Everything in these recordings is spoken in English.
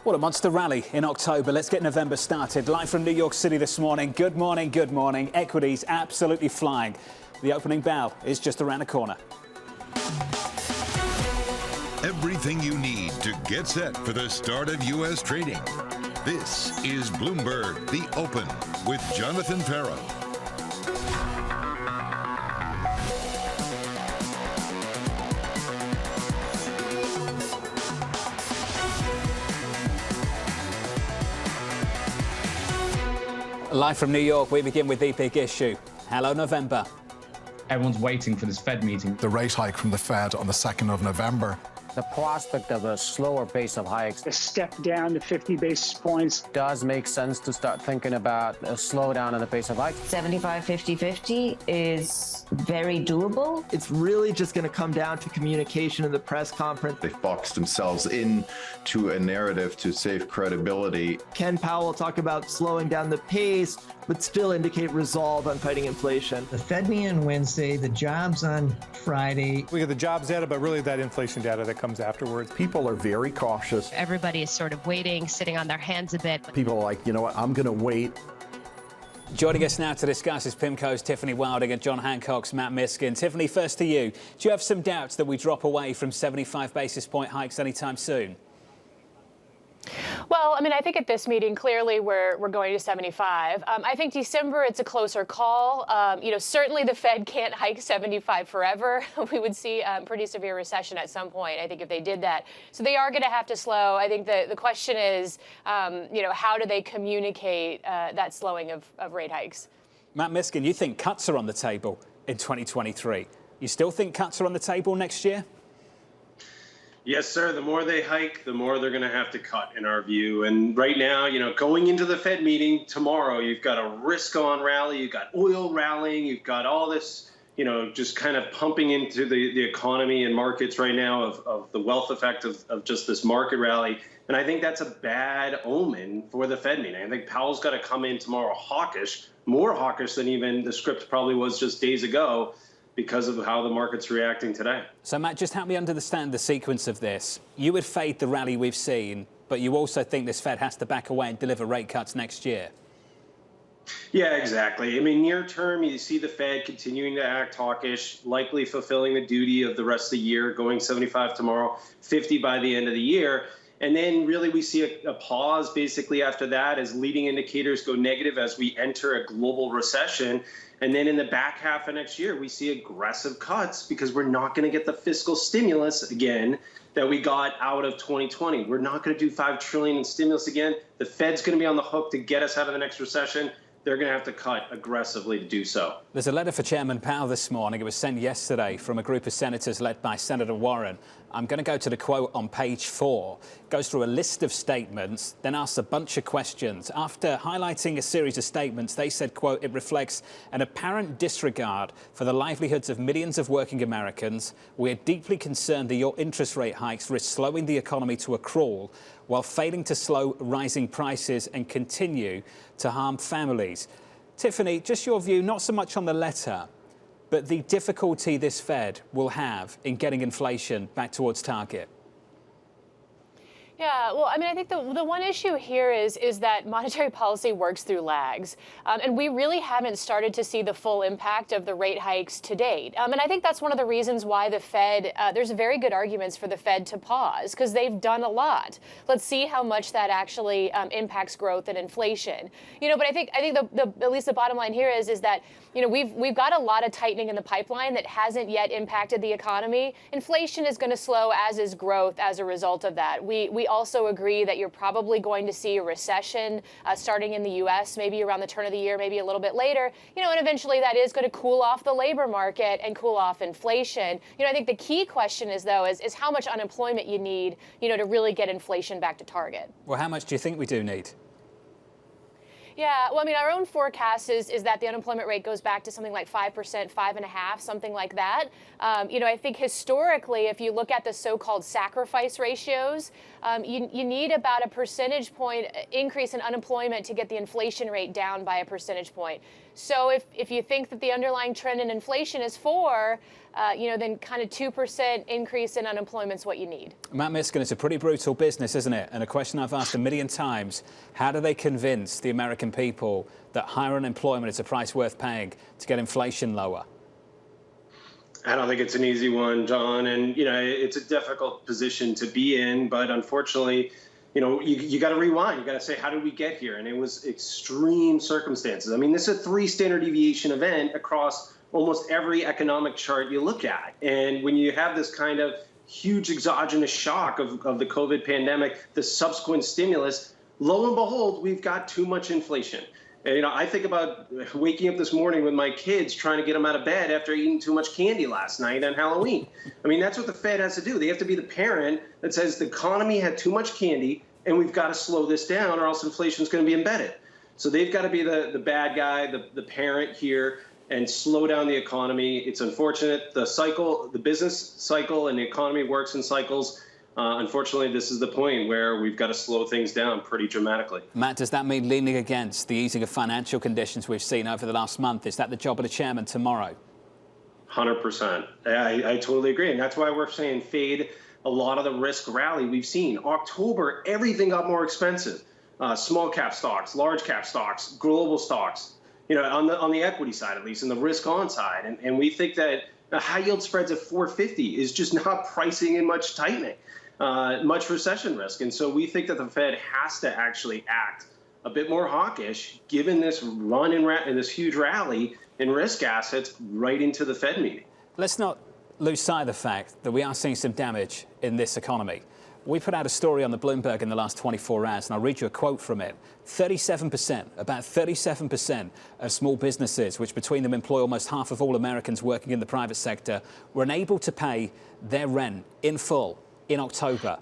What a monster rally in October. Let's get November started. Live from New York City this morning. Good morning, good morning. Equities absolutely flying. The opening bell is just around the corner. Everything you need to get set for the start of U.S. trading. This is Bloomberg, The Open with Jonathan Ferro. Live from New York, we begin with the big issue. Hello, November. Everyone's waiting for this Fed meeting. The rate hike from the Fed on the 2nd of November. The prospect of a slower pace of hikes. A step down to 50 basis points. Does make sense to start thinking about a slowdown in the pace of hikes. 75, 50, 50 is very doable. It's really just going to come down to communication in the press conference. They've boxed themselves into a narrative to save credibility. Ken Powell talk about slowing down the pace, but still indicate resolve on fighting inflation. The Fed meeting on Wednesday, the jobs on Friday. We get the jobs data, but really that inflation data that comes afterwards. People are very cautious. Everybody is sort of waiting, sitting on their hands a bit. People are like, you know what, I'm going to wait. Joining us now to discuss is PIMCO's Tiffany Wilding and John Hancock's Matt Miskin. Tiffany, first to you. Do you have some doubts that we drop away from 75 basis point hikes anytime soon? Well, I mean, I think at this meeting, clearly we're going to 75. I think December, it's a closer call. Certainly the Fed can't hike 75 forever. We would see a pretty severe recession at some point, I think, if they did that. So they are going to have to slow. I think the question is, how do they communicate that slowing of rate hikes? Matt Miskin, you think cuts are on the table in 2023. You still think cuts are on the table next year? Yes, sir. The more they hike, the more they're going to have to cut, in our view. And right now, going into the Fed meeting tomorrow, you've got a risk-on rally, you've got oil rallying, you've got all this, just kind of pumping into the economy and markets right now of the wealth effect of just this market rally. And I think that's a bad omen for the Fed meeting. I think Powell's got to come in tomorrow hawkish, more hawkish than even the script probably was just days ago, because of how the market's reacting today. So, Matt, just help me understand the sequence of this. You would fade the rally we've seen, but you also think this Fed has to back away and deliver rate cuts next year. Yeah, exactly. I mean, near term, you see the Fed continuing to act hawkish, likely fulfilling the duty of the rest of the year, going 75 tomorrow, 50 by the end of the year. And then really we see a pause basically after that as leading indicators go negative as we enter a global recession. And then in the back half of next year, we see aggressive cuts because we're not going to get the fiscal stimulus again that we got out of 2020. We're not going to do $5 trillion in stimulus again. The Fed's going to be on the hook to get us out of the next recession. They're going to have to cut aggressively to do so. There's a letter for Chairman Powell this morning. It was sent yesterday from a group of senators led by Senator Warren. I'm going to go to the quote on page 4. It goes through a list of statements, then asks a bunch of questions. After highlighting a series of statements, they said, quote, it reflects an apparent disregard for the livelihoods of millions of working Americans. We're deeply concerned that your interest rate hikes risk slowing the economy to a crawl while failing to slow rising prices and continue to harm families. Tiffany, just your view, not so much on the letter, but the difficulty this Fed will have in getting inflation back towards target. Yeah, well, I mean, I think the one issue here is that monetary policy works through lags. And we really haven't started to see the full impact of the rate hikes to date. And I think that's one of the reasons why the Fed, there's very good arguments for the Fed to pause, because they've done a lot. Let's see how much that actually impacts growth and inflation. But I think at least the bottom line here is that, we've got a lot of tightening in the pipeline that hasn't yet impacted the economy. Inflation is going to slow, as is growth, as a result of that. We also agree that you're probably going to see a recession starting in the U.S., maybe around the turn of the year, maybe a little bit later, and eventually that is going to cool off the labor market and cool off inflation. I think the key question is how much unemployment you need, to really get inflation back to target. Well, how much do you think we do need? Yeah, well, I mean, our own forecast is that the unemployment rate goes back to something like 5%, 5.5%, something like that. I think historically, if you look at the so-called sacrifice ratios, you need about a percentage point increase in unemployment to get the inflation rate down by a percentage point. So if you think that the underlying trend in inflation is 4, then kind of 2% increase in unemployment is what you need. Matt Miskin, it's a pretty brutal business, isn't it? And a question I've asked a million times, how do they convince the American people that higher unemployment is a price worth paying to get inflation lower? I don't think it's an easy one, John. And, it's a difficult position to be in. But unfortunately, you got to rewind. You got to say, how did we get here? And it was extreme circumstances. I mean, this is a 3 standard deviation event across almost every economic chart you look at. And when you have this kind of huge exogenous shock of the COVID pandemic, the subsequent stimulus, lo and behold, we've got too much inflation. And, I think about waking up this morning with my kids trying to get them out of bed after eating too much candy last night on Halloween. I mean, that's what the Fed has to do. They have to be the parent that says the economy had too much candy and we've got to slow this down or else inflation is going to be embedded. So they've got to be the bad guy, the parent here, and slow down the economy. It's unfortunate. The business cycle and the economy works in cycles. Unfortunately, this is the point where we've got to slow things down pretty dramatically. Matt, does that mean leaning against the easing of financial conditions we've seen over the last month? Is that the job of the chairman tomorrow? 100%. I totally agree. And that's why we're saying fade a lot of the risk rally we've seen. October, everything got more expensive. Small cap stocks, large cap stocks, global stocks, on the equity side, at least, and the risk on side. And we think that the high yield spreads at 450 is just not pricing in much tightening. Much recession risk. And so we think that the Fed has to actually act a bit more hawkish, given this run and this huge rally in risk assets right into the Fed meeting. Let's not lose sight of the fact that we are seeing some damage in this economy. We put out a story on the Bloomberg in the last 24 hours, and I'll read you a quote from it. About 37% of small businesses, which between them employ almost half of all Americans working in the private sector, were unable to pay their rent in full in October.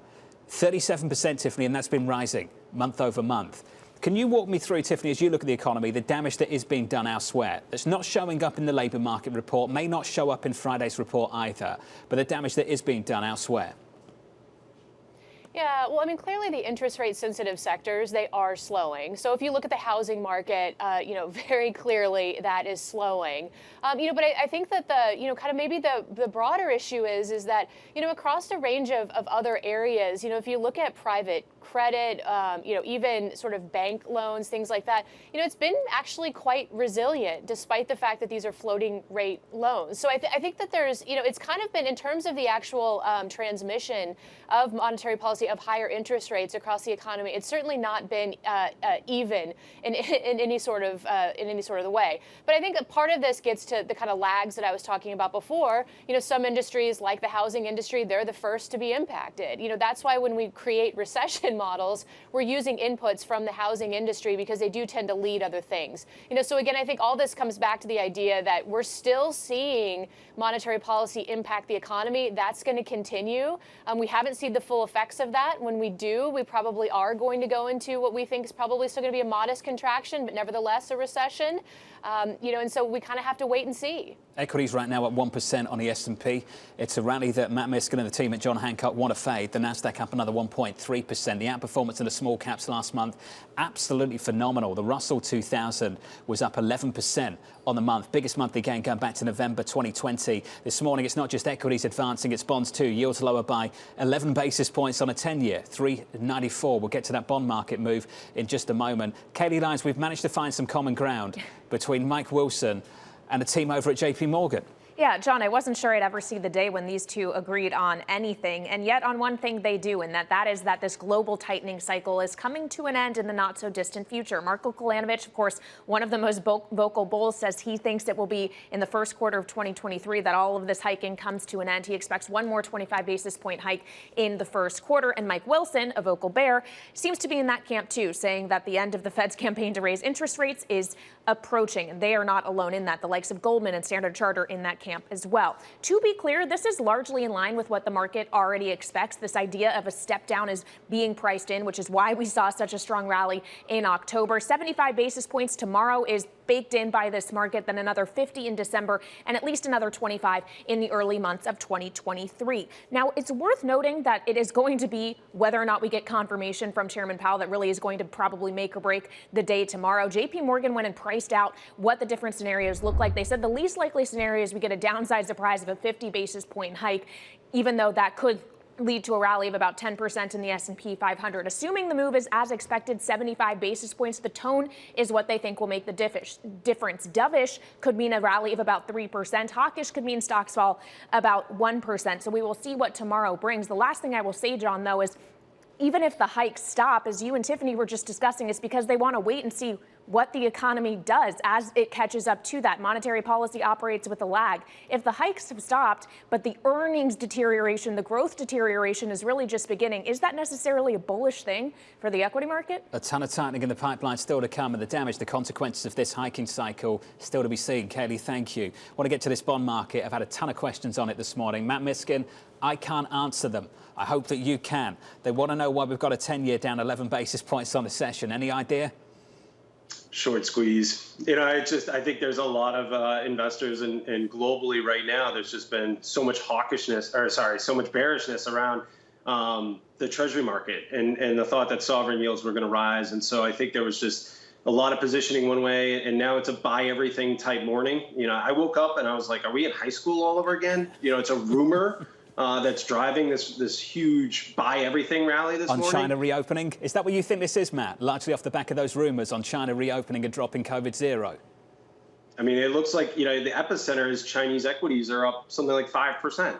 37%, Tiffany, and that's been rising month over month. Can you walk me through, Tiffany, as you look at the economy, the damage that is being done elsewhere? That's not showing up in the labour market report, may not show up in Friday's report either, but the damage that is being done elsewhere. Yeah, well, I mean, clearly the interest rate sensitive sectors, they are slowing. So if you look at the housing market, very clearly that is slowing. But I think that kind of maybe the broader issue is that, across a range of other areas, if you look at private credit, even sort of bank loans, things like that, it's been actually quite resilient despite the fact that these are floating rate loans. So I think that there's, it's kind of been in terms of the actual transmission of monetary policy of higher interest rates across the economy. It's certainly not been even in any sort of the way. But I think a part of this gets to the kind of lags that I was talking about before. Some industries like the housing industry, they're the first to be impacted. That's why when we create recession models, we're using inputs from the housing industry because they do tend to lead other things. So again, I think all this comes back to the idea that we're still seeing monetary policy impact the economy. That's going to continue. We haven't seen the full effects of that. When we do, we probably are going to go into what we think is probably still going to be a modest contraction, but nevertheless a recession. And so we kind of have to wait and see. Equities right now at 1% on the S&P. It's a rally that Matt Miskin and the team at John Hancock want to fade. The Nasdaq up another 1.3%. The outperformance in the small caps last month, absolutely phenomenal. The Russell 2000 was up 11% on the month. Biggest monthly gain going back to November 2020. This morning, it's not just equities advancing, it's bonds too. Yields lower by 11 basis points on a 10-year, 394. We'll get to that bond market move in just a moment. Katie Lyons, we've managed to find some common ground between Mike Wilson and the team over at JP Morgan. Yeah, John, I wasn't sure I'd ever see the day when these two agreed on anything, and yet on one thing they do, and that is that this global tightening cycle is coming to an end in the not-so-distant future. Marko Kolanovic, of course, one of the most vocal bulls, says he thinks it will be in the first quarter of 2023 that all of this hiking comes to an end. He expects one more 25 basis point hike in the first quarter, and Mike Wilson, a vocal bear, seems to be in that camp too, saying that the end of the Fed's campaign to raise interest rates is approaching, and they are not alone in that. The likes of Goldman and Standard Chartered in that camp as well. To be clear, this is largely in line with what the market already expects. This idea of a step down is being priced in, which is why we saw such a strong rally in October. 75 basis points tomorrow is baked in by this market, then another 50 in December, and at least another 25 in the early months of 2023. Now, it's worth noting that it is going to be whether or not we get confirmation from Chairman Powell that really is going to probably make or break the day tomorrow. JP Morgan went and priced out what the different scenarios look like. They said the least likely scenario is we get a downside surprise of a 50 basis point hike, even though that could lead to a rally of about 10% in the S&P 500. Assuming the move is as expected, 75 basis points, the tone is what they think will make the difference. Dovish could mean a rally of about 3%. Hawkish could mean stocks fall about 1%. So we will see what tomorrow brings. The last thing I will say, John, though, is even if the hikes stop, as you and Tiffany were just discussing, it's because they want to wait and see what the economy does as it catches up to that. Monetary policy operates with a lag. If the hikes have stopped, but the earnings deterioration, the growth deterioration is really just beginning, is that necessarily a bullish thing for the equity market? A ton of tightening in the pipeline still to come, and the damage, the consequences of this hiking cycle still to be seen. Kaylee, thank you. I want to get to this bond market. I've had a ton of questions on it this morning. Matt Miskin, I can't answer them. I hope that you can. They want to know why we've got a 10-year down 11 basis points on the session. Any idea? Short squeeze. I think there's a lot of investors and globally right now, there's just been so much so much bearishness around the treasury market and the thought that sovereign yields were going to rise. And so I think there was just a lot of positioning one way, and now it's a buy everything type morning. I woke up and I was like, are we in high school all over again? It's a rumor that's driving this huge buy everything rally this morning. On China reopening? Is that what you think this is, Matt? Largely off the back of those rumors on China reopening and dropping COVID zero? I mean, it looks like, the epicenter is Chinese equities are up something like 5%.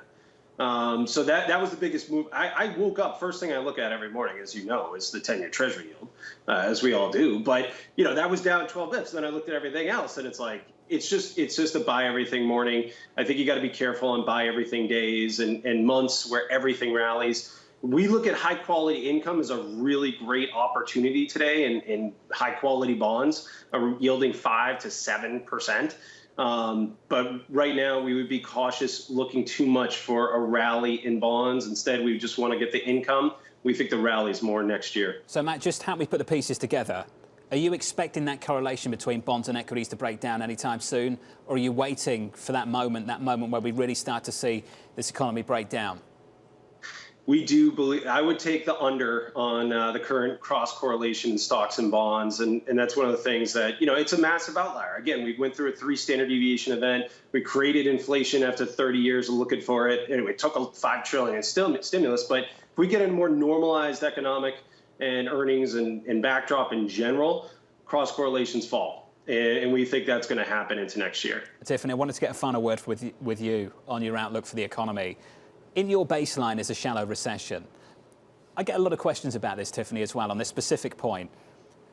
So that was the biggest move. I woke up, first thing I look at every morning, as you know, is the 10-year treasury yield, as we all do. But, that was down 12 bips. Then I looked at everything else, and it's like, it's just a buy everything morning. I think you got to be careful on buy everything days and months where everything rallies. We look at high quality income as a really great opportunity today, and high quality bonds are yielding 5 to 7%. But right now we would be cautious looking too much for a rally in bonds. Instead, we just want to get the income. We think the rally is more next year. So, Matt, just help me put the pieces together. Are you expecting that correlation between bonds and equities to break down anytime soon? Or are you waiting for that moment where we really start to see this economy break down? We do believe, I would take the under on the current cross correlation in stocks and bonds. And that's one of the things that, it's a massive outlier. Again, we went through a 3 standard deviation event. We created inflation after 30 years of looking for it. Anyway, it took $5 trillion in stimulus. But if we get a more normalized economic and earnings and backdrop in general, cross correlations fall. And we think that's going to happen into next year. Tiffany, I wanted to get a final word with you on your outlook for the economy. In your baseline is a shallow recession. I get a lot of questions about this, Tiffany, as well, on this specific point.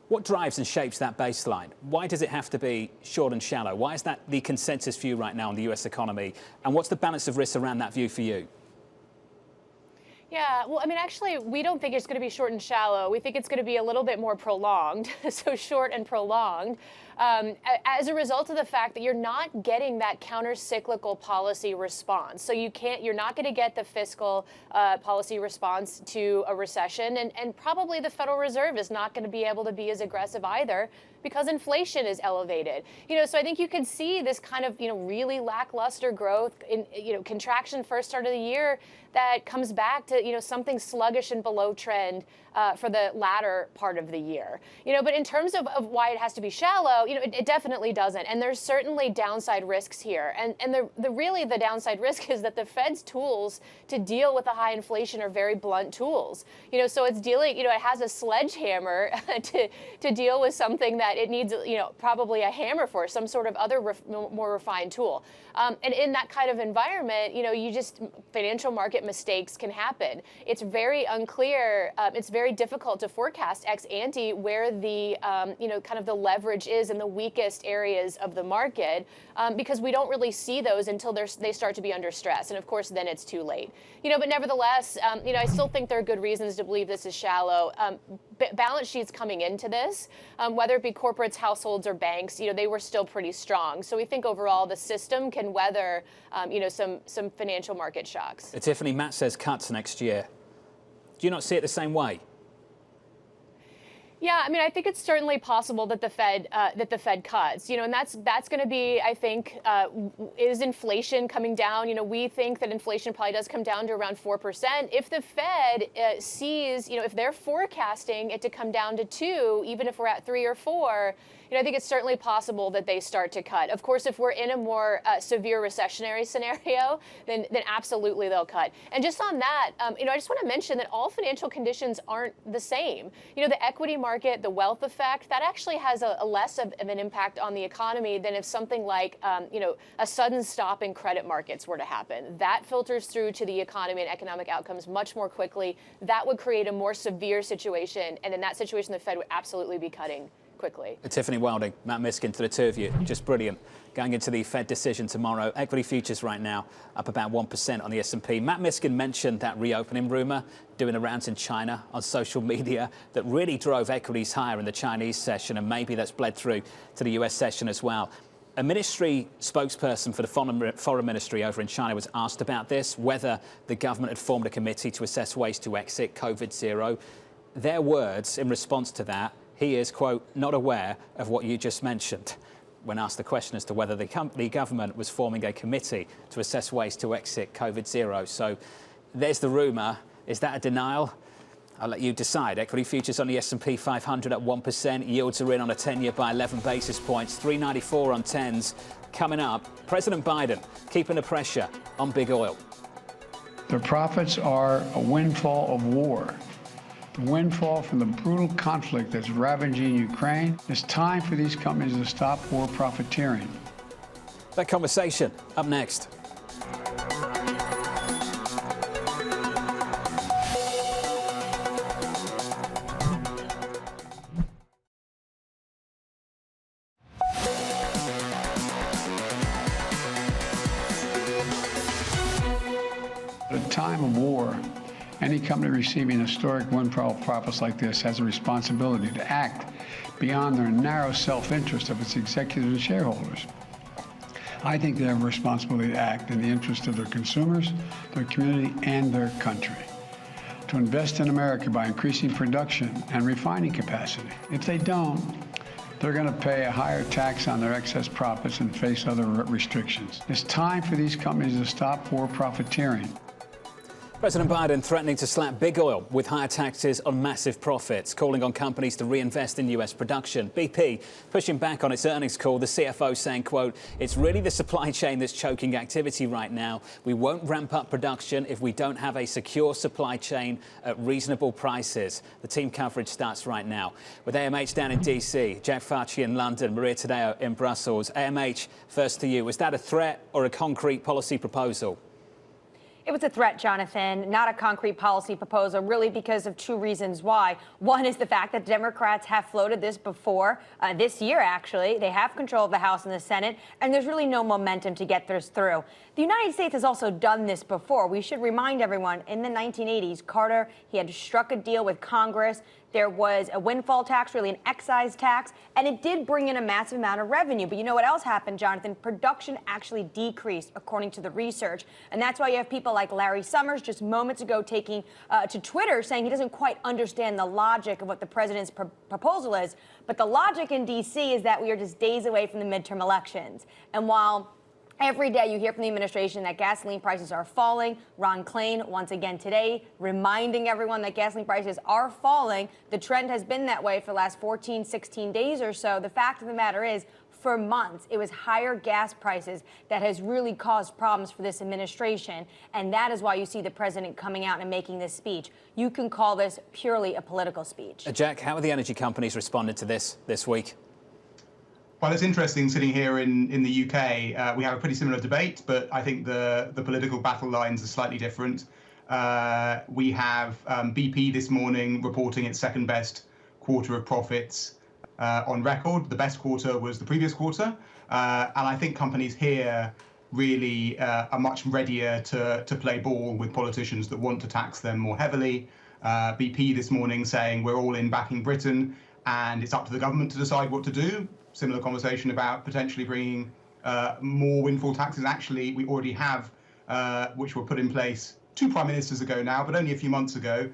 What drives and shapes that baseline? Why does it have to be short and shallow? Why is that the consensus view right now on the US economy? And what's the balance of risks around that view for you? Yeah, well, I mean, actually, we don't think it's going to be short and shallow. We think it's going to be a little bit more prolonged, so short and prolonged, as a result of the fact that you're not getting that counter-cyclical policy response. So you're not going to get the fiscal policy response to a recession, and probably the Federal Reserve is not going to be able to be as aggressive either, because inflation is elevated. So I think you can see this kind of, really lackluster growth in, contraction first start of the year that comes back to, something sluggish and below trend for the latter part of the year. But in terms of why it has to be shallow, it definitely doesn't. And there's certainly downside risks here. And the downside risk is that the Fed's tools to deal with the high inflation are very blunt tools. So it's dealing, it has a sledgehammer to deal with something that it needs, probably a hammer for, some sort of other more refined tool. And in that kind of environment, financial market mistakes can happen. It's very unclear. It's very difficult to forecast ex ante where the, kind of the leverage is in the weakest areas of the market, because we don't really see those until they start to be under stress. And of course, then it's too late. But nevertheless, I still think there are good reasons to believe this is shallow. Balance sheets coming into this, whether it be corporates, households, or banks, they were still pretty strong. So we think overall the system can weather, some financial market shocks. Tiffany, Matt says cuts next year. Do you not see it the same way? Yeah, I mean, I think it's certainly possible that the Fed cuts. And that's going to be, I think, is inflation coming down? We think that inflation probably does come down to around 4%. If the Fed sees, if they're forecasting it to come down to 2, even if we're at 3 or 4. I think it's certainly possible that they start to cut. Of course, if we're in a more severe recessionary scenario, then absolutely they'll cut. And just on that, I just want to mention that all financial conditions aren't the same. The equity market, the wealth effect, that actually has a less of an impact on the economy than if something like, a sudden stop in credit markets were to happen. That filters through to the economy and economic outcomes much more quickly. That would create a more severe situation. And in that situation, the Fed would absolutely be cutting quickly. Tiffany Wilding, Matt Miskin, to the two of you, just brilliant. Going into the Fed decision tomorrow, equity futures right now up about 1% on the S&P. Matt Miskin mentioned that reopening rumor doing the rounds in China on social media that really drove equities higher in the Chinese session, and maybe that's bled through to the US session as well. A ministry spokesperson for the foreign ministry over in China was asked about this, whether the government had formed a committee to assess ways to exit COVID-0. Their words in response to that: he is, quote, not aware of what you just mentioned, when asked the question as to whether the government was forming a committee to assess ways to exit COVID-0. So there's the rumour. Is that a denial? I'll let you decide. Equity futures on the S&P 500 at 1%. Yields are in on a 10-year by 11 basis points. 394 on 10s. Coming up, President Biden keeping the pressure on big oil. The profits are a windfall of war. The windfall from the brutal conflict that's ravaging Ukraine. It's time for these companies to stop war profiteering. That conversation up next. At a time of war, any company receiving historic windfall profits like this has a responsibility to act beyond their narrow self-interest of its executives and shareholders. I think they have a responsibility to act in the interest of their consumers, their community, and their country. To invest in America by increasing production and refining capacity. If they don't, they're going to pay a higher tax on their excess profits and face other restrictions. It's time for these companies to stop war profiteering. President Biden threatening to slap big oil with higher taxes on massive profits, calling on companies to reinvest in US production. BP pushing back on its earnings call, the CFO saying, quote, it's really the supply chain that's choking activity right now. We won't ramp up production if we don't have a secure supply chain at reasonable prices. The team coverage starts right now. With AMH down in DC, Jack Facci in London, Maria Tadeo in Brussels. AMH, first to you. Was that a threat or a concrete policy proposal? It was a threat, Jonathan, not a concrete policy proposal, really because of two reasons why. One is the fact that Democrats have floated this before, this year, actually. They have control of the House and the Senate, and there's really no momentum to get this through. The United States has also done this before. We should remind everyone, in the 1980s, Carter, he had struck a deal with Congress. There was a windfall tax, really an excise tax, and it did bring in a massive amount of revenue. But you know what else happened, Jonathan? Production actually decreased, according to the research. And that's why you have people like Larry Summers just moments ago taking to Twitter saying he doesn't quite understand the logic of what the president's proposal is. But the logic in D.C. is that we are just days away from the midterm elections. And while every day you hear from the administration that gasoline prices are falling, Ron Klain, once again today, reminding everyone that gasoline prices are falling. The trend has been that way for the last 14, 16 days or so. The fact of the matter is, for months, it was higher gas prices that has really caused problems for this administration. And that is why you see the president coming out and making this speech. You can call this purely a political speech. Jack, how are the energy companies responding to this week? Well, it's interesting sitting here in the UK. We have a pretty similar debate, but I think the political battle lines are slightly different. We have BP this morning reporting its second best quarter of profits on record. The best quarter was the previous quarter. And I think companies here really are much readier to play ball with politicians that want to tax them more heavily. BP this morning saying we're all in backing Britain and it's up to the government to decide what to do. Similar conversation about potentially bringing more windfall taxes. Actually, we already have, which were put in place two prime ministers ago now, but only a few months ago,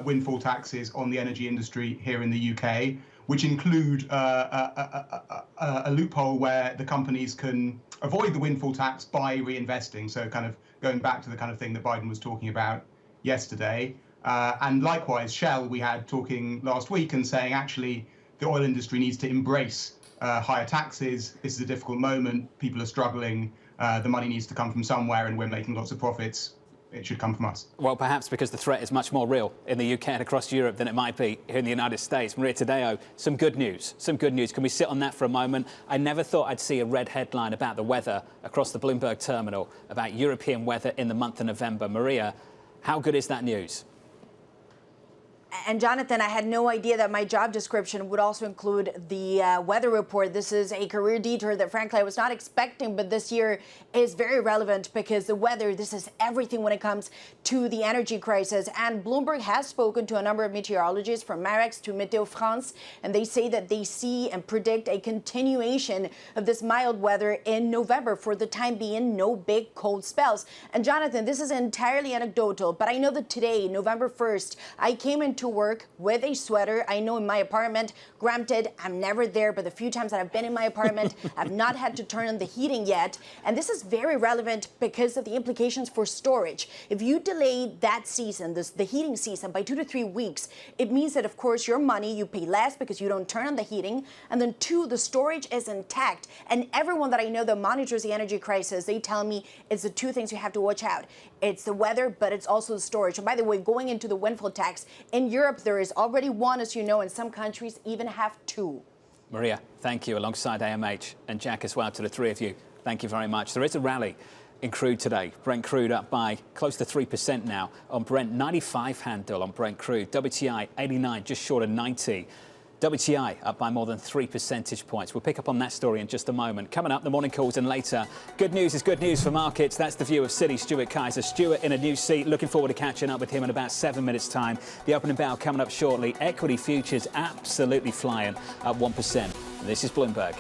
windfall taxes on the energy industry here in the UK, which include a loophole where the companies can avoid the windfall tax by reinvesting. So kind of going back to the kind of thing that Biden was talking about yesterday. And likewise, Shell, we had talking last week and saying, actually, the oil industry needs to embrace higher taxes. This is a difficult moment. People are struggling. The money needs to come from somewhere, and we're making lots of profits. It should come from us. Well, perhaps because the threat is much more real in the UK and across Europe than it might be here in the United States. Maria Tadeo, some good news. Some good news. Can we sit on that for a moment? I never thought I'd see a red headline about the weather across the Bloomberg terminal, about European weather in the month of November. Maria, how good is that news? And Jonathan, I had no idea that my job description would also include the weather report. This is a career detour that, frankly, I was not expecting, but this year is very relevant because the weather, this is everything when it comes to the energy crisis. And Bloomberg has spoken to a number of meteorologists from Marex to Météo France, and they say that they see and predict a continuation of this mild weather in November. For the time being, no big cold spells. And Jonathan, this is entirely anecdotal, but I know that today, November 1st, I came into work with a sweater. I know in my apartment, granted, I'm never there, but the few times that I've been in my apartment, I've not had to turn on the heating yet. And this is very relevant because of the implications for storage. If you delay that season, the heating season, by 2 to 3 weeks, it means that, of course, your money, you pay less because you don't turn on the heating. And then 2, the storage is intact. And everyone that I know that monitors the energy crisis, they tell me it's the 2 things you have to watch out. It's the weather, but it's also the storage. And by the way, going into the windfall tax, in Europe, there is already 1, as you know, and some countries even have 2. Maria, thank you, alongside AMH and Jack as well, to the 3 of you. Thank you very much. There is a rally in crude today. Brent crude up by close to 3% now on Brent, 95 handle on Brent crude. WTI 89, just short of 90. WTI up by more than 3 percentage points. We'll pick up on that story in just a moment. Coming up, the morning calls and later. Good news is good news for markets. That's the view of Citi, Stuart Kaiser. Stuart in a new seat. Looking forward to catching up with him in about 7 minutes' time. The opening bell coming up shortly. Equity futures absolutely flying at 1%. This is Bloomberg.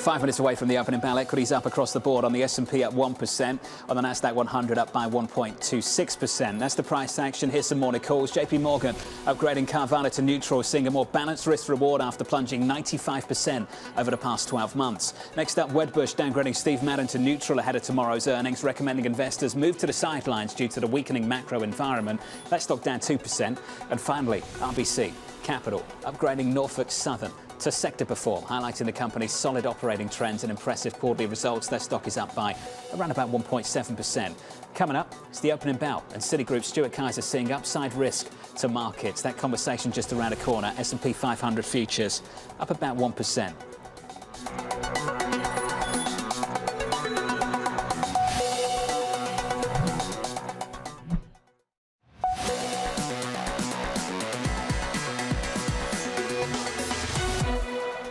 5 minutes away from the opening bell, equities up across the board on the S&P at 1%, on the Nasdaq 100 up by 1.26%. That's the price action. Here's some morning calls. JP Morgan upgrading Carvana to neutral, seeing a more balanced risk reward after plunging 95% over the past 12 months. Next up, Wedbush downgrading Steve Madden to neutral ahead of tomorrow's earnings, recommending investors move to the sidelines due to the weakening macro environment. That stock down 2%. And finally, RBC Capital upgrading Norfolk Southern to sector perform, highlighting the company's solid operating trends and impressive quarterly results. Their stock is up by around about 1.7%. Coming up, it's the opening bell, and Citigroup Stuart Kaiser seeing upside risk to markets. That conversation just around the corner. S&P 500 futures up about 1%.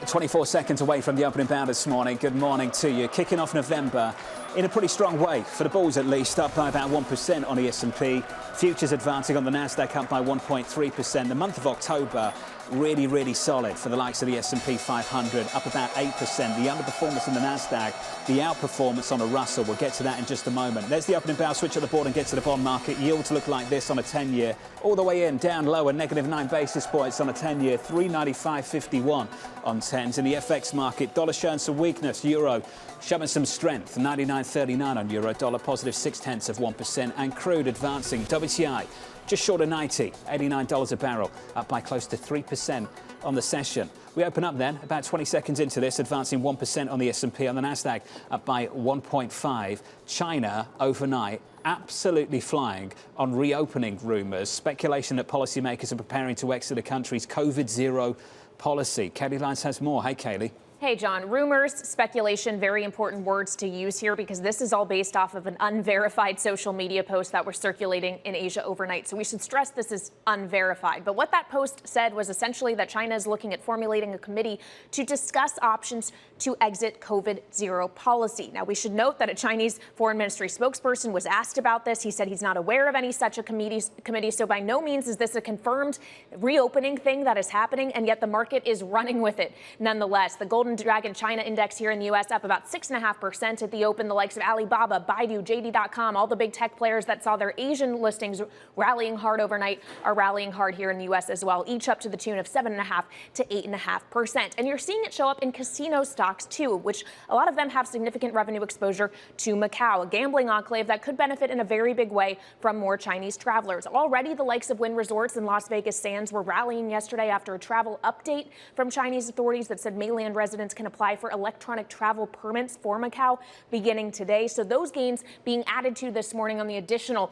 24 seconds away from the opening bell this morning. Good morning to you. Kicking off November in a pretty strong way, for the bulls at least, up by about 1% on the S&P. Futures advancing on the Nasdaq up by 1.3%. The month of October really, really solid for the likes of the S&P 500, up about 8%. The underperformance in the Nasdaq, the outperformance on a Russell. We'll get to that in just a moment. There's the opening bell. Switch at the board and get to the bond market. Yields look like this on a 10-year, all the way in, down lower, -9 basis points on a 10-year, 395.51 on 10s. In the FX market, dollar showing some weakness, euro showing some strength, 99.39 on euro, dollar positive 0.6%, and crude advancing. WTI just short of 90, $89 a barrel, up by close to 3% on the session. We open up then, about 20 seconds into this, advancing 1% on the S&P, on the Nasdaq, up by 1.5. China overnight absolutely flying on reopening rumours. Speculation that policymakers are preparing to exit the country's COVID-0 policy. Kaylee Lyons has more. Hey, Kaylee. Hey, John. Rumors, speculation, very important words to use here because this is all based off of an unverified social media post that was circulating in Asia overnight. So we should stress this is unverified. But what that post said was essentially that China is looking at formulating a committee to discuss options to exit COVID-0 policy. Now, we should note that a Chinese foreign ministry spokesperson was asked about this. He said he's not aware of any such a committee. So by no means is this a confirmed reopening thing that is happening, and yet the market is running with it. Nonetheless, the Golden Dragon China Index here in the U.S. up about 6.5% at the open. The likes of Alibaba, Baidu, JD.com, all the big tech players that saw their Asian listings rallying hard overnight are rallying hard here in the U.S. as well, each up to the tune of 7.5% to 8.5%. And you're seeing it show up in casino stocks too, which a lot of them have significant revenue exposure to Macau, a gambling enclave that could benefit in a very big way from more Chinese travelers. Already, the likes of Wynn Resorts and Las Vegas Sands were rallying yesterday after a travel update from Chinese authorities that said mainland residents can apply for electronic travel permits for Macau beginning today. So those gains being added to this morning on the additional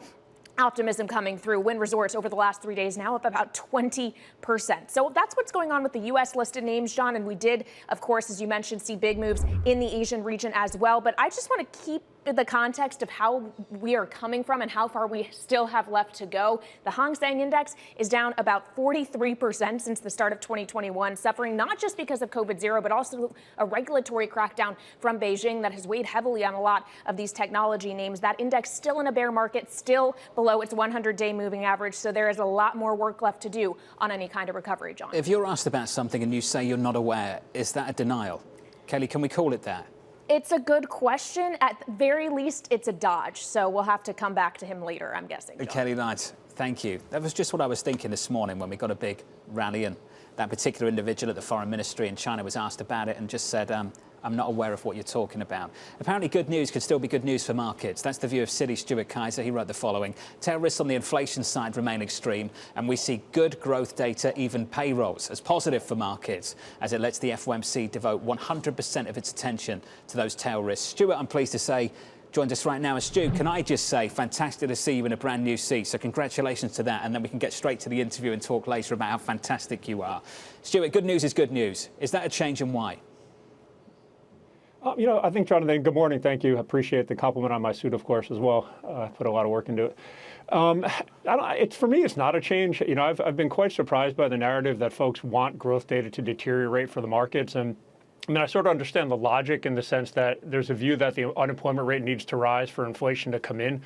optimism coming through. Wynn Resorts over the last 3 days now up about 20%. So that's what's going on with the U.S. listed names, John. And we did, of course, as you mentioned, see big moves in the Asian region as well. But I just want to keep the context of how we are coming from and how far we still have left to go. The Hang Seng Index is down about 43% since the start of 2021, suffering not just because of COVID-0, but also a regulatory crackdown from Beijing that has weighed heavily on a lot of these technology names. That index still in a bear market, still below its 100-day moving average. So there is a lot more work left to do on any kind of recovery, John. If you're asked about something and you say you're not aware, is that a denial? Kelly, can we call it that? It's a good question. At the very least, it's a dodge. So we'll have to come back to him later, I'm guessing, John. Kelly Knight, thank you. That was just what I was thinking this morning when we got a big rally, and that particular individual at the foreign ministry in China was asked about it and just said, I'm not aware of what you're talking about. Apparently good news could still be good news for markets. That's the view of Citi Stuart Kaiser. He wrote the following: tail risks on the inflation side remain extreme, and we see good growth data, even payrolls, as positive for markets, as it lets the FOMC devote 100% of its attention to those tail risks. Stuart, I'm pleased to say, joined us right now. And Stu, can I just say, fantastic to see you in a brand new seat. So congratulations to that. And then we can get straight to the interview and talk later about how fantastic you are. Stuart, good news is good news. Is that a change, and why? You know, I think, Jonathan, good morning. Thank you. I appreciate the compliment on my suit, of course, as well. I put a lot of work into it. For me, it's not a change. You know, I've been quite surprised by the narrative that folks want growth data to deteriorate for the markets. And I mean, I sort of understand the logic in the sense that there's a view that the unemployment rate needs to rise for inflation to come in.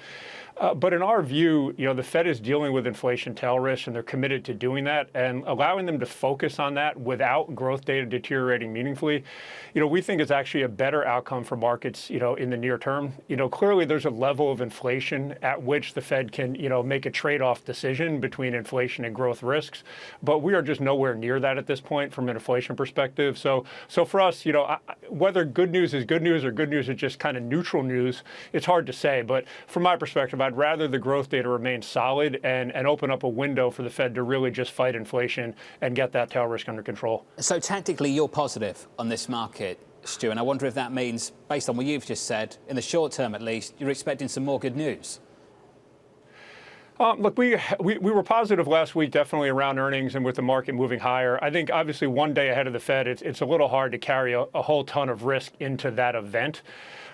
But in our view, you know, the Fed is dealing with inflation tail risks, and they're committed to doing that, and allowing them to focus on that without growth data deteriorating meaningfully, you know, we think is actually a better outcome for markets, you know, in the near term. You know, clearly there's a level of inflation at which the Fed can, you know, make a trade-off decision between inflation and growth risks, but we are just nowhere near that at this point from an inflation perspective. So for us, you know, whether good news is good news or good news is just kind of neutral news, it's hard to say. But from my perspective, I'd rather the growth data remain solid and open up a window for the Fed to really just fight inflation and get that tail risk under control. So tactically, you're positive on this market, Stu, and I wonder if that means, based on what you've just said, in the short term at least, you're expecting some more good news. Look, we were positive last week, definitely around earnings and with the market moving higher. I think obviously one day ahead of the Fed, it's a little hard to carry a whole ton of risk into that event.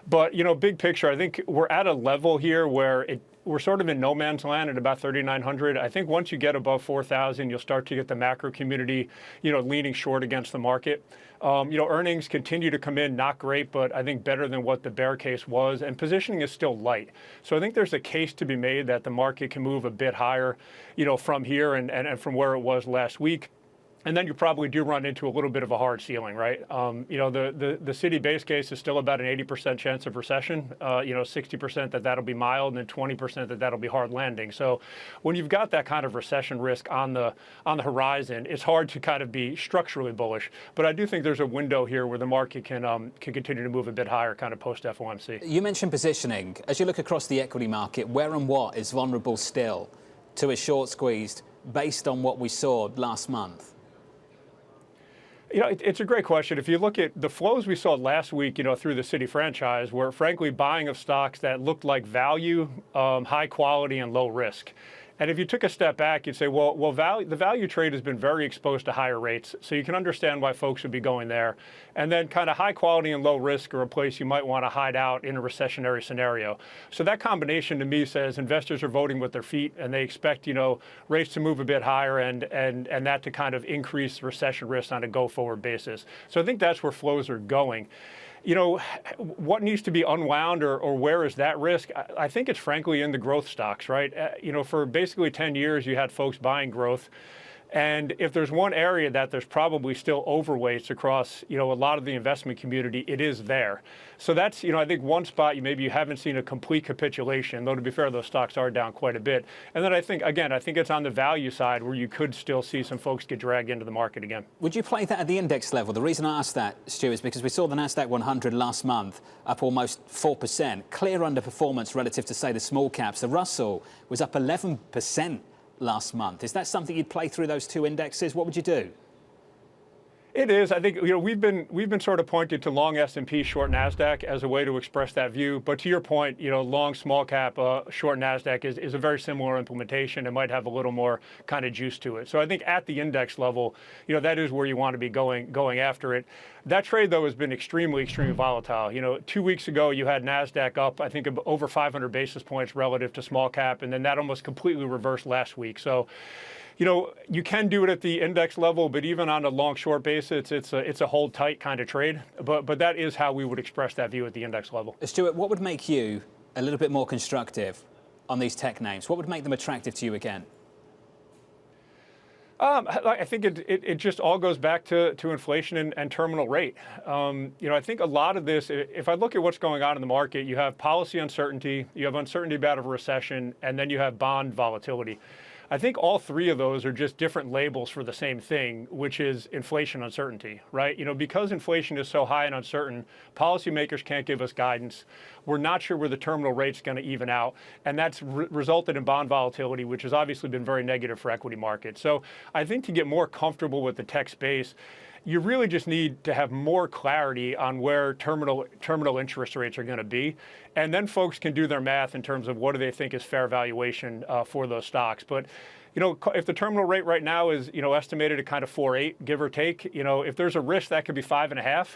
But, you know, big picture, I think we're at a level here where we're sort of in no man's land at about 3,900. I think once you get above 4,000, you'll start to get the macro community, you know, leaning short against the market. You know, earnings continue to come in, not great, but I think better than what the bear case was, and positioning is still light. So I think there's a case to be made that the market can move a bit higher, you know, from here and from where it was last week. And then you probably do run into a little bit of a hard ceiling, right? You know, the Citi base case is still about an 80% chance of recession, you know, 60% that'll be mild, and then 20% that'll be hard landing. So when you've got that kind of recession risk on the horizon, it's hard to kind of be structurally bullish. But I do think there's a window here where the market can continue to move a bit higher, kind of post FOMC. You mentioned positioning. As you look across the equity market, where and what is vulnerable still to a short squeezed based on what we saw last month? You know, it's a great question. If you look at the flows we saw last week, you know, through the Citi franchise, were frankly buying of stocks that looked like value, high quality, and low risk. And if you took a step back, you'd say, well, the value trade has been very exposed to higher rates, so you can understand why folks would be going there. And then kind of high quality and low risk are a place you might want to hide out in a recessionary scenario. So that combination to me says investors are voting with their feet, and they expect, rates to move a bit higher and that to kind of increase recession risk on a go-forward basis. So I think that's where flows are going. What needs to be unwound or where is that risk? I think it's frankly in the growth stocks, right? For basically 10 years, you had folks buying growth. And if there's one area that there's probably still overweights across, a lot of the investment community, it is there. So that's, I think one spot maybe you haven't seen a complete capitulation, though to be fair, those stocks are down quite a bit. And then I think it's on the value side where you could still see some folks get dragged into the market again. Would you play that at the index level? The reason I asked that, Stu, is because we saw the Nasdaq 100 last month up almost 4%, clear underperformance relative to, say, the small caps. The Russell was up 11% last month. Is that something you'd play through those two indexes? What would you do? It is. I think we've been sort of pointed to long S&P, short Nasdaq as a way to express that view. But to your point, long small cap, short Nasdaq is a very similar implementation. It might have a little more kind of juice to it. So I think at the index level, that is where you want to be going after it. That trade, though, has been extremely volatile. 2 weeks ago, you had Nasdaq up, I think, over 500 basis points relative to small cap, and then that almost completely reversed last week. So, you can do it at the index level, but even on a long-short basis, it's a hold tight kind of trade. But that is how we would express that view at the index level. Stuart, what would make you a little bit more constructive on these tech names? What would make them attractive to you again? I think it just all goes back to inflation and terminal rate. I think a lot of this, if I look at what's going on in the market, you have policy uncertainty, you have uncertainty about a recession, and then you have bond volatility. I think all three of those are just different labels for the same thing, which is inflation uncertainty, right? Because inflation is so high and uncertain, policymakers can't give us guidance. We're not sure where the terminal rate's going to even out. And that's resulted in bond volatility, which has obviously been very negative for equity markets. So I think to get more comfortable with the tech space, you really just need to have more clarity on where terminal interest rates are going to be. And then folks can do their math in terms of what do they think is fair valuation for those stocks. But, if the terminal rate right now is, estimated at kind of 4.8, give or take, if there's a risk that could be 5.5,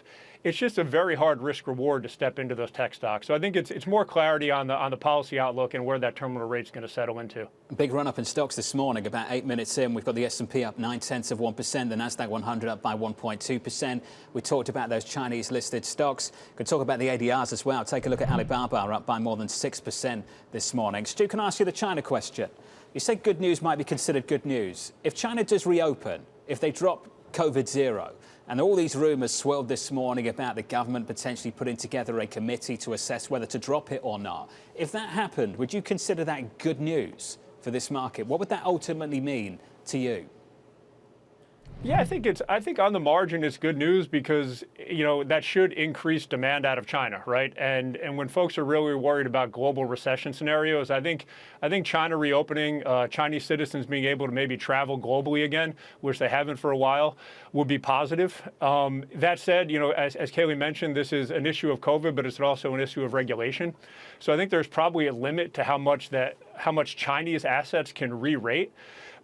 it's just a very hard risk reward to step into those tech stocks. So I think it's more clarity on the policy outlook and where that terminal rate's going to settle into. Big run up in stocks this morning. About 8 minutes in, we've got the S&P up 0.9%, the Nasdaq 100 up by 1.2%. We talked about those Chinese listed stocks. Could talk about the ADRs as well. Take a look at Alibaba, up by more than 6% this morning. Stu, can I ask you the China question? You said good news might be considered good news. If China does reopen, if they drop COVID zero, and all these rumours swirled this morning about the government potentially putting together a committee to assess whether to drop it or not, if that happened, would you consider that good news for this market? What would that ultimately mean to you? Yeah, I think on the margin it's good news because, that should increase demand out of China, right? And when folks are really worried about global recession scenarios, I think China reopening, Chinese citizens being able to maybe travel globally again, which they haven't for a while, would be positive. That said, as Kaylee mentioned, this is an issue of COVID, but it's also an issue of regulation. So I think there's probably a limit to how much Chinese assets can re-rate.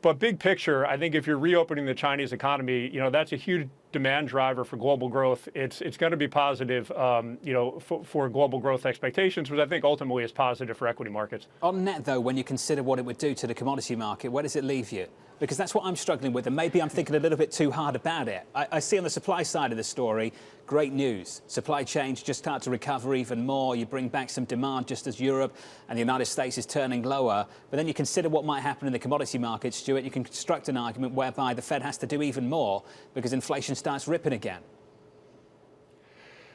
But big picture, I think if you're reopening the Chinese economy, that's a huge demand driver for global growth. It's going to be positive, for global growth expectations, which I think ultimately is positive for equity markets. On net, though, when you consider what it would do to the commodity market, where does it leave you? Because that's what I'm struggling with, and maybe I'm thinking a little bit too hard about it. I see on the supply side of the story, great news. Supply chains just start to recover even more. You bring back some demand just as Europe and the United States is turning lower. But then you consider what might happen in the commodity market, Stuart. You can construct an argument whereby the Fed has to do even more because inflation starts ripping again.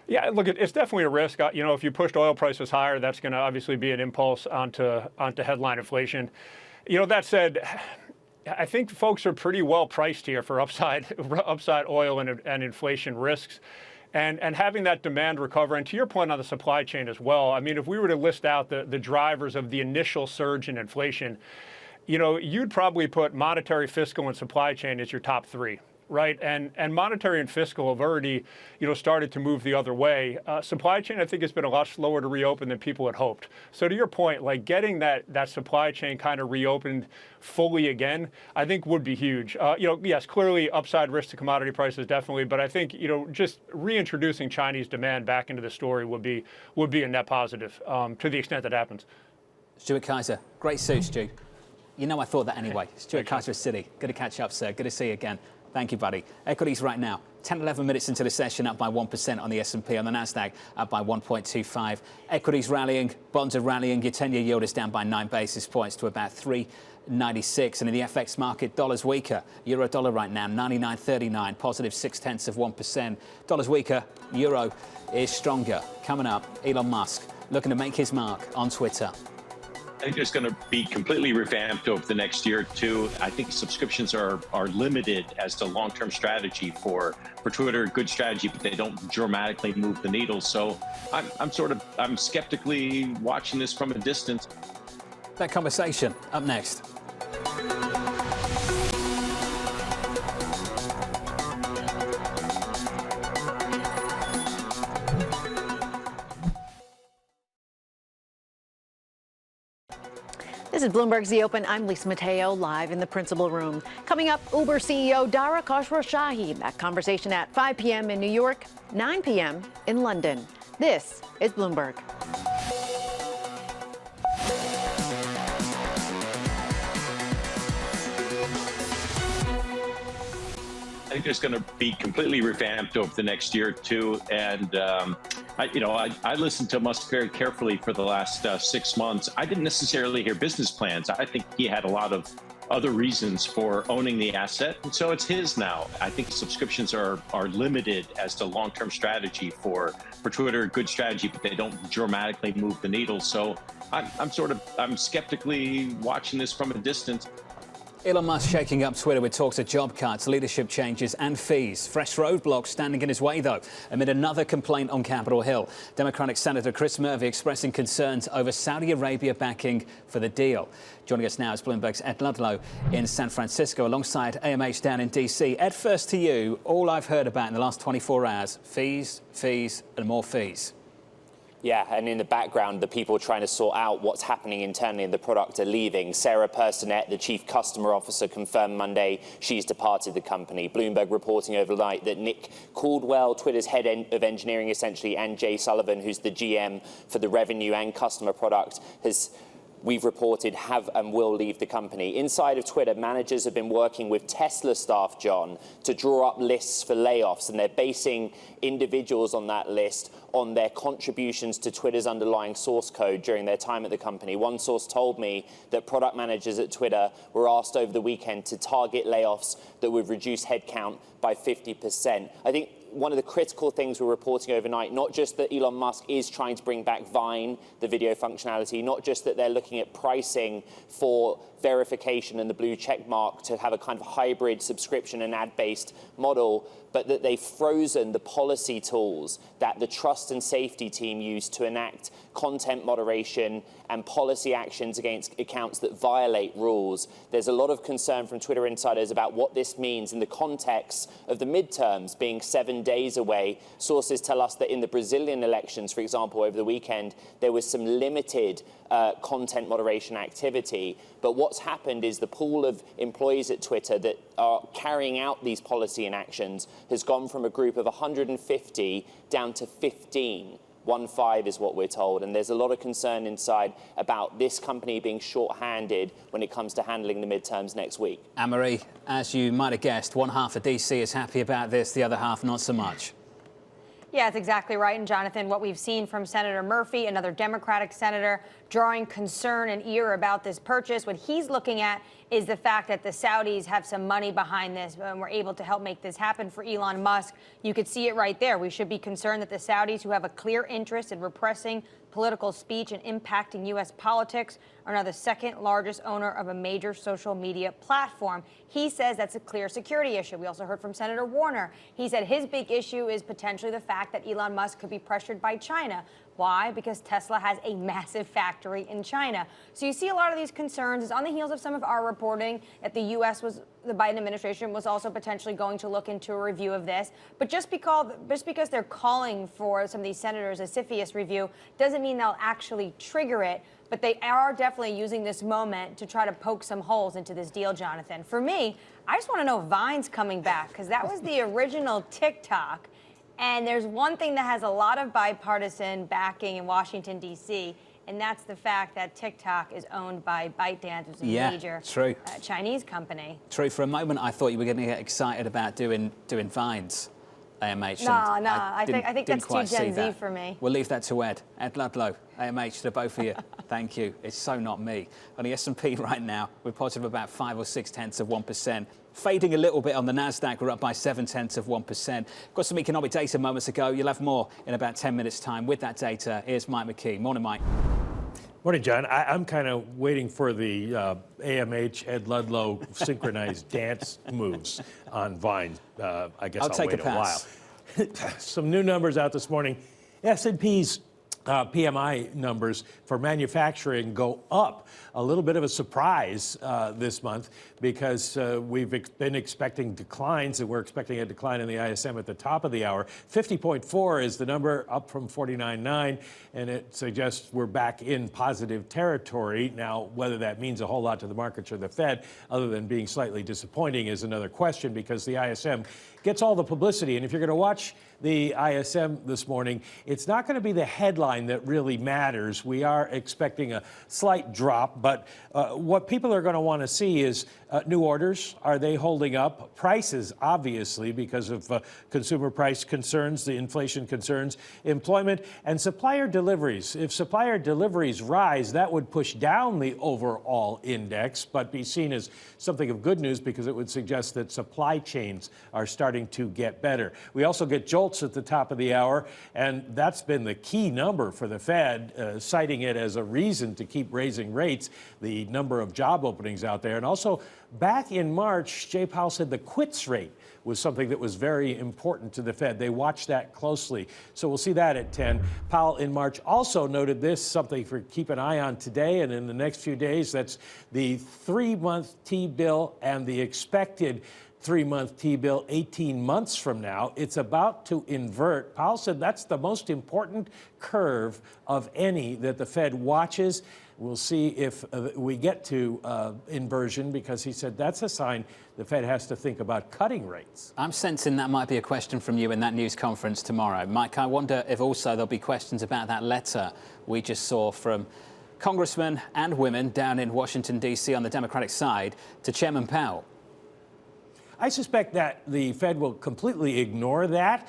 Yeah, look, it's definitely a risk. If you pushed oil prices higher, that's going to obviously be an impulse onto headline inflation. That said, I think folks are pretty well priced here for upside oil and inflation risks. And having that demand recover, and to your point on the supply chain as well, I mean, if we were to list out the drivers of the initial surge in inflation, you'd probably put monetary, fiscal, and supply chain as your top three. right? And monetary and fiscal have already, started to move the other way. Supply chain, I think, has been a lot slower to reopen than people had hoped. So to your point, like getting that supply chain kind of reopened fully again, I think would be huge. Yes, clearly upside risk to commodity prices, definitely. But I think, just reintroducing Chinese demand back into the story would be a net positive to the extent that happens. Stuart Kaiser, great suit, Stu. I thought that anyway. Stuart Kaiser of Citi. Good to catch up, sir. Good to see you again. Thank you, buddy. Equities right now, 10, 11 minutes into the session, up by 1% on the S&P. On the Nasdaq, up by 1.25. Equities rallying, bonds are rallying. Your 10-year yield is down by 9 basis points to about 3.96. And in the FX market, dollar's weaker. Euro dollar right now, 99.39, positive 0.6%. Dollar's weaker, euro is stronger. Coming up, Elon Musk looking to make his mark on Twitter. I think it's going to be completely revamped over the next year or two. I think subscriptions are limited as the long-term strategy for Twitter. Good strategy, but they don't dramatically move the needle. So I'm skeptically watching this from a distance. That conversation up next. This is Bloomberg's The Open. I'm Lisa Mateo, live in the principal room. Coming up, Uber CEO Dara Khosrowshahi. That conversation at 5 p.m. in New York, 9 p.m. in London. This is Bloomberg. I think it's going to be completely revamped over the next year or two. And, I listened to Musk very carefully for the last 6 months. I didn't necessarily hear business plans. I think he had a lot of other reasons for owning the asset. And so it's his now. I think subscriptions are limited as the long-term strategy for Twitter. Good strategy, but they don't dramatically move the needle. So I'm skeptically watching this from a distance. Elon Musk shaking up Twitter with talks of job cuts, leadership changes and fees. Fresh roadblocks standing in his way, though, amid another complaint on Capitol Hill. Democratic Senator Chris Murphy expressing concerns over Saudi Arabia backing for the deal. Joining us now is Bloomberg's Ed Ludlow in San Francisco alongside AMH down in D.C. Ed, first to you. All I've heard about in the last 24 hours, fees, and more fees. Yeah, and in the background, the people trying to sort out what's happening internally in the product are leaving. Sarah Personette, the chief customer officer, confirmed Monday she's departed the company. Bloomberg reporting overnight that Nick Caldwell, Twitter's head of engineering essentially, and Jay Sullivan, who's the GM for the revenue and customer product, we've reported have and will leave the company. Inside of Twitter, managers have been working with Tesla staff, John, to draw up lists for layoffs, and they're basing individuals on that list on their contributions to Twitter's underlying source code during their time at the company. One source told me that product managers at Twitter were asked over the weekend to target layoffs that would reduce headcount by 50%. I think one of the critical things we're reporting overnight, not just that Elon Musk is trying to bring back Vine, the video functionality, not just that they're looking at pricing for verification and the blue check mark to have a kind of hybrid subscription and ad-based model, but that they've frozen the policy tools that the trust and safety team used to enact content moderation and policy actions against accounts that violate rules. There's a lot of concern from Twitter insiders about what this means in the context of the midterms being 7 days away. Sources tell us that in the Brazilian elections, for example, over the weekend, there was some limited content moderation activity. But what's happened is the pool of employees at Twitter that are carrying out these policy inactions has gone from a group of 150 down to 15. 15 is what we're told. And there's a lot of concern inside about this company being short-handed when it comes to handling the midterms next week. Anne-Marie, as you might have guessed, one half of DC is happy about this, the other half not so much. Yeah, that's exactly right. And Jonathan, what we've seen from Senator Murphy, another Democratic senator, drawing concern and ire about this purchase. What he's looking at is the fact that the Saudis have some money behind this and were able to help make this happen for Elon Musk. You could see it right there. We should be concerned that the Saudis, who have a clear interest in repressing political speech and impacting U.S. politics, are now the second largest owner of a major social media platform. He says that's a clear security issue. We also heard from Senator Warner. He said his big issue is potentially the fact that Elon Musk could be pressured by China. Why? Because Tesla has a massive factory in China. So you see a lot of these concerns. It's on the heels of some of our reporting that the Biden administration was also potentially going to look into a review of this. But just because they're calling for some of these senators a CFIUS review doesn't mean they'll actually trigger it. But they are definitely using this moment to try to poke some holes into this deal, Jonathan. For me, I just want to know if Vine's coming back, because that was the original TikTok. And there's one thing that has a lot of bipartisan backing in Washington, D.C., and that's the fact that TikTok is owned by ByteDance, which is a major Chinese company. True. For a moment, I thought you were going to get excited about doing Vines, AMH. No, I think that's too Gen Z for me. We'll leave that to Ed Ludlow, AMH, to both of you. Thank you. It's so not me. On the S&P right now, we're positive about 5 or 0.6%. Fading a little bit on the NASDAQ, we're up by 0.7%. Got some economic data moments ago. You'll have more in about 10 minutes' time. With that data, here's Mike McKee. Morning, Mike. Morning, John. I'm kind of waiting for the AMH, Ed Ludlow synchronized dance moves on Vine. I guess I'll wait a while. Some new numbers out this morning. S&P's PMI numbers for manufacturing go up. A little bit of a surprise this month because we've been expecting declines, and we're expecting a decline in the ISM at the top of the hour. 50.4 is the number, up from 49.9, and it suggests we're back in positive territory. Now, whether that means a whole lot to the markets or the Fed, other than being slightly disappointing, is another question, because the ISM gets all the publicity. And if you're going to watch the ISM this morning, it's not going to be the headline that really matters. We are expecting a slight drop, but what people are going to want to see is new orders. Are they holding up? Prices, obviously, because of consumer price concerns, the inflation concerns, employment, and supplier deliveries. If supplier deliveries rise, that would push down the overall index, but be seen as something of good news, because it would suggest that supply chains are starting to get better. We also get jolts at the top of the hour, and that's been the key number for the Fed, citing it as a reason to keep raising rates, the number of job openings out there. And also, back in March, Jay Powell said the quits rate was something that was very important to the Fed. They watched that closely. So we'll see that at 10. Powell in March also noted this, something for keep an eye on today and in the next few days. That's the 3-month T-bill and the expected 3-month T-bill 18 months from now. It's about to invert. Powell said that's the most important curve of any that the Fed watches. We'll see if we get to inversion, because he said that's a sign the Fed has to think about cutting rates. I'm sensing that might be a question from you in that news conference tomorrow. Mike, I wonder if also there'll be questions about that letter we just saw from congressmen and women down in Washington, D.C. on the Democratic side to Chairman Powell. I suspect that the Fed will completely ignore that.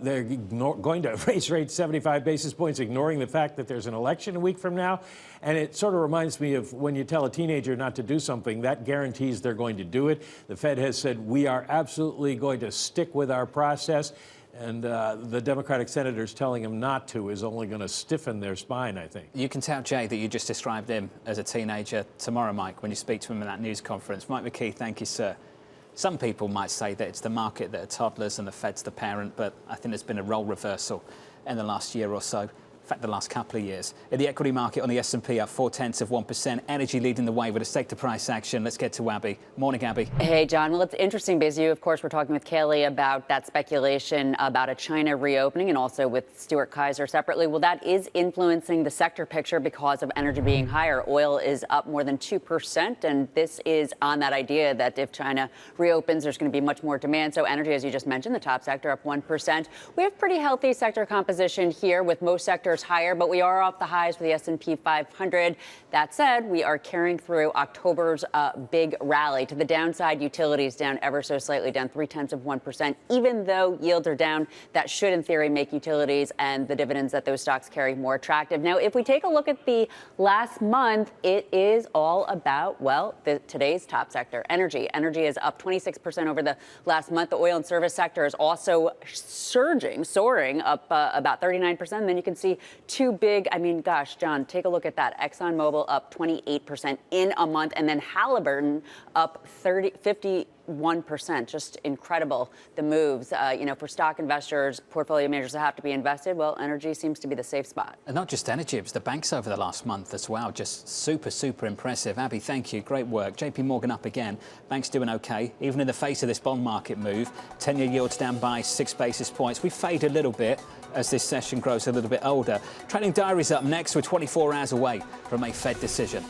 They're going to raise rates 75 basis points, ignoring the fact that there's an election a week from now. And it sort of reminds me of when you tell a teenager not to do something, that guarantees they're going to do it. The Fed has said, we are absolutely going to stick with our process. And the Democratic senators telling him not to is only going to stiffen their spine, I think. You can tell, Jay, that you just described him as a teenager tomorrow, Mike, when you speak to him in that news conference. Mike McKee, thank you, sir. Some people might say that it's the market that are toddlers and the Fed's the parent, but I think there's been a role reversal in the last year or so. In fact, the last couple of years. In the equity market on the S&P up 0.4%. Energy leading the way with a sector price action. Let's get to Abby. Morning, Abby. Hey, John. Well, it's interesting because you, of course, we're talking with Kaylee about that speculation about a China reopening, and also with Stuart Kaiser separately. Well, that is influencing the sector picture because of energy being higher. Oil is up more than 2%, and this is on that idea that if China reopens, there's going to be much more demand. So energy, as you just mentioned, the top sector up 1%. We have pretty healthy sector composition here, with most sectors higher, but we are off the highs for the S&P 500. That said, we are carrying through October's big rally. To the downside, utilities down ever so slightly, down 0.3%. Even though yields are down, that should, in theory, make utilities and the dividends that those stocks carry more attractive. Now, if we take a look at the last month, it is all about, well, today's top sector, energy. Energy is up 26% over the last month. The oil and service sector is also soaring up about 39%. And then you can see two big, I mean, gosh, John, take a look at that. ExxonMobil up 28% in a month, and then Halliburton up 50 1%. Just incredible, the moves. For stock investors, portfolio managers that have to be invested, well, energy seems to be the safe spot. And not just energy, it was the banks over the last month as well. Just super, super impressive. Abby, thank you. Great work. JP Morgan up again. Banks doing OK, even in the face of this bond market move. 10-year yields down by 6 basis points. We fade a little bit as this session grows a little bit older. Trading diaries up next. We're 24 hours away from a Fed decision.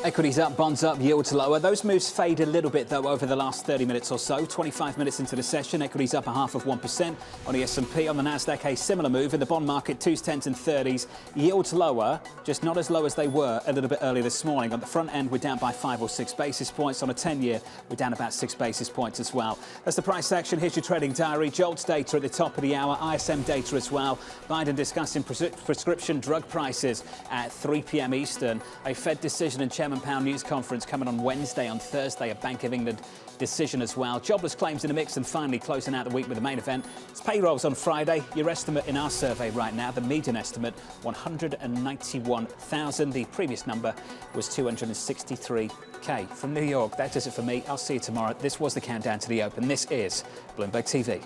Equities up, bonds up, yields lower. Those moves fade a little bit, though, over the last 30 minutes or so. 25 minutes into the session, equities up 0.5% on the S&P. On the Nasdaq, a similar move. In the bond market, 2s, 10s and 30s. Yields lower, just not as low as they were a little bit earlier this morning. On the front end, we're down by 5 or 6 basis points. On a 10-year, we're down about 6 basis points as well. That's the price action. Here's your trading diary. JOLTS data at the top of the hour. ISM data as well. Biden discussing prescription drug prices at 3 p.m. Eastern. A Fed decision and Chairman Powell news conference coming on Wednesday. On Thursday, a Bank of England decision as well. Jobless claims in the mix, and finally closing out the week with the main event. It's payrolls on Friday. Your estimate in our survey right now, the median estimate, 191,000. The previous number was 263K. From New York, that does it for me. I'll see you tomorrow. This was the Countdown to the Open. This is Bloomberg TV.